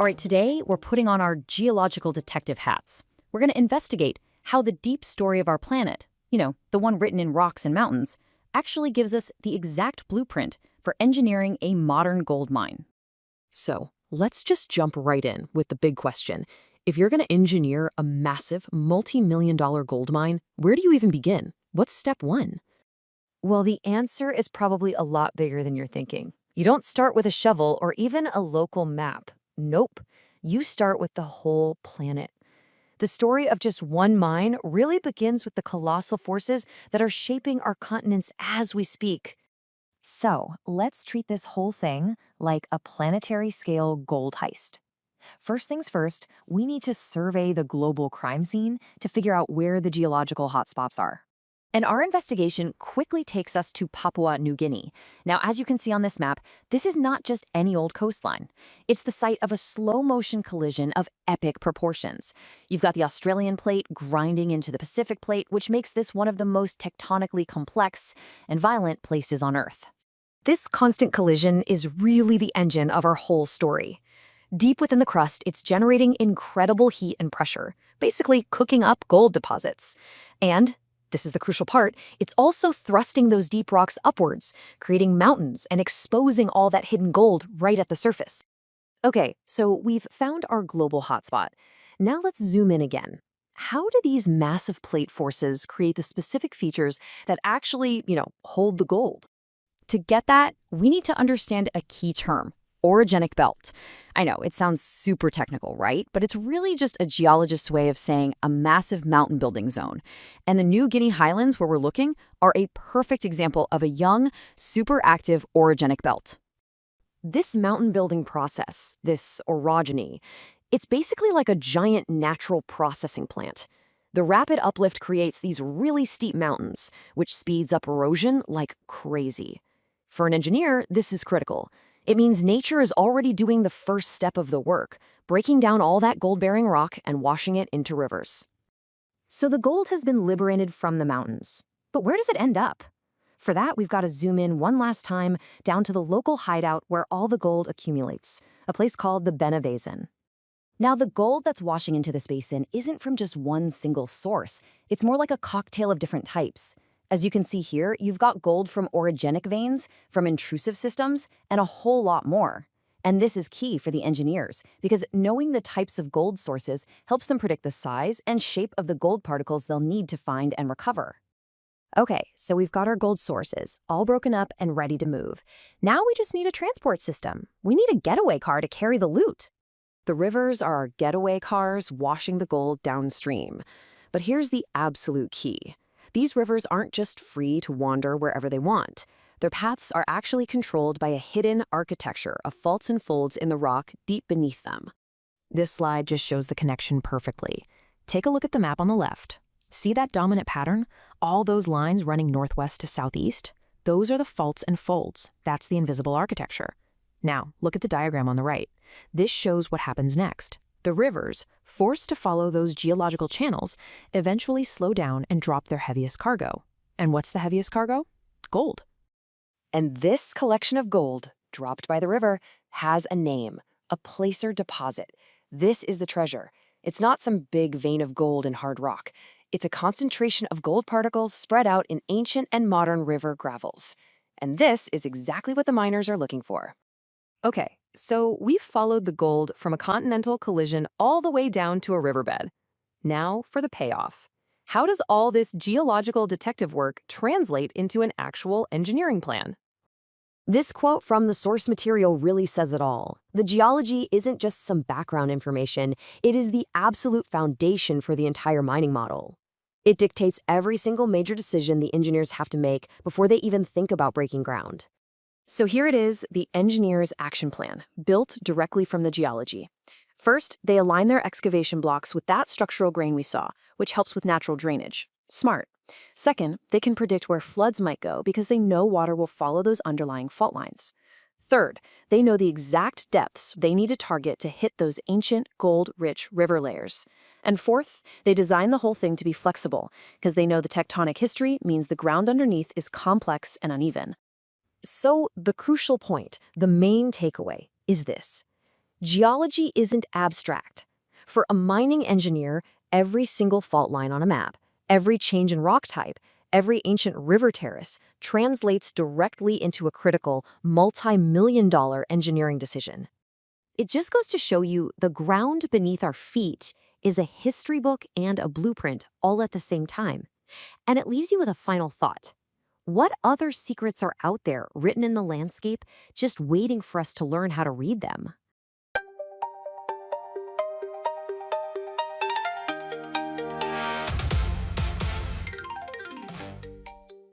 All right, today we're putting on our geological detective hats. We're going to investigate how the deep story of our planet, the one written in rocks and mountains, actually gives us the exact blueprint for engineering a modern gold mine. So, let's just jump right in with the big question. If you're going to engineer a massive, multi-million-dollar gold mine, where do you even begin? What's step one? Well, the answer is probably a lot bigger than you're thinking. You don't start with a shovel or even a local map. Nope. You start with the whole planet. The story of just one mine really begins with the colossal forces that are shaping our continents as we speak. So, let's treat this whole thing like a planetary-scale gold heist. First things first, we need to survey the global crime scene to figure out where the geological hotspots are. And our investigation quickly takes us to Papua New Guinea. Now, as you can see on this map, this is not just any old coastline. It's the site of a slow-motion collision of epic proportions. You've got the Australian plate grinding into the Pacific plate, which makes this one of the most tectonically complex and violent places on Earth. This constant collision is really the engine of our whole story. Deep within the crust, it's generating incredible heat and pressure, basically cooking up gold deposits. And this is the crucial part, it's also thrusting those deep rocks upwards, creating mountains and exposing all that hidden gold right at the surface. Okay, so we've found our global hotspot. Now let's zoom in again. How do these massive plate forces create the specific features that actually, hold the gold? To get that, we need to understand a key term: orogenic belt. I know, it sounds super technical, right? But it's really just a geologist's way of saying a massive mountain building zone. And the New Guinea highlands where we're looking are a perfect example of a young, super active orogenic belt. This mountain building process, this orogeny, it's basically like a giant natural processing plant. The rapid uplift creates these really steep mountains, which speeds up erosion like crazy. For an engineer, this is critical. It means nature is already doing the first step of the work, breaking down all that gold-bearing rock and washing it into rivers. So the gold has been liberated from the mountains. But where does it end up? For that, we've got to zoom in one last time down to the local hideout where all the gold accumulates, a place called the Bena Basin. Now, the gold that's washing into this basin isn't from just one single source. It's more like a cocktail of different types. As you can see here, you've got gold from orogenic veins, from intrusive systems, and a whole lot more. And this is key for the engineers, because knowing the types of gold sources helps them predict the size and shape of the gold particles they'll need to find and recover. Okay, so we've got our gold sources, all broken up and ready to move. Now we just need a transport system. We need a getaway car to carry the loot. The rivers are our getaway cars washing the gold downstream. But here's the absolute key. These rivers aren't just free to wander wherever they want. Their paths are actually controlled by a hidden architecture of faults and folds in the rock deep beneath them. This slide just shows the connection perfectly. Take a look at the map on the left. See that dominant pattern? All those lines running northwest to southeast? Those are the faults and folds. That's the invisible architecture. Now, look at the diagram on the right. This shows what happens next. The rivers, forced to follow those geological channels, eventually slow down and drop their heaviest cargo. And what's the heaviest cargo? Gold. And this collection of gold, dropped by the river, has a name, a placer deposit. This is the treasure. It's not some big vein of gold in hard rock. It's a concentration of gold particles spread out in ancient and modern river gravels. And this is exactly what the miners are looking for. Okay, so we've followed the gold from a continental collision all the way down to a riverbed. Now for the payoff. How does all this geological detective work translate into an actual engineering plan? This quote from the source material really says it all. The geology isn't just some background information, it is the absolute foundation for the entire mining model. It dictates every single major decision the engineers have to make before they even think about breaking ground. So here it is, the engineer's action plan, built directly from the geology. First, they align their excavation blocks with that structural grain we saw, which helps with natural drainage. Smart. Second, they can predict where floods might go because they know water will follow those underlying fault lines. Third, they know the exact depths they need to target to hit those ancient, gold-rich river layers. And fourth, they design the whole thing to be flexible because they know the tectonic history means the ground underneath is complex and uneven. So the crucial point, the main takeaway, is this. Geology isn't abstract. For a mining engineer, every single fault line on a map, every change in rock type, every ancient river terrace translates directly into a critical, multi-million-dollar engineering decision. It just goes to show you the ground beneath our feet is a history book and a blueprint all at the same time. And it leaves you with a final thought. What other secrets are out there written in the landscape just waiting for us to learn how to read them?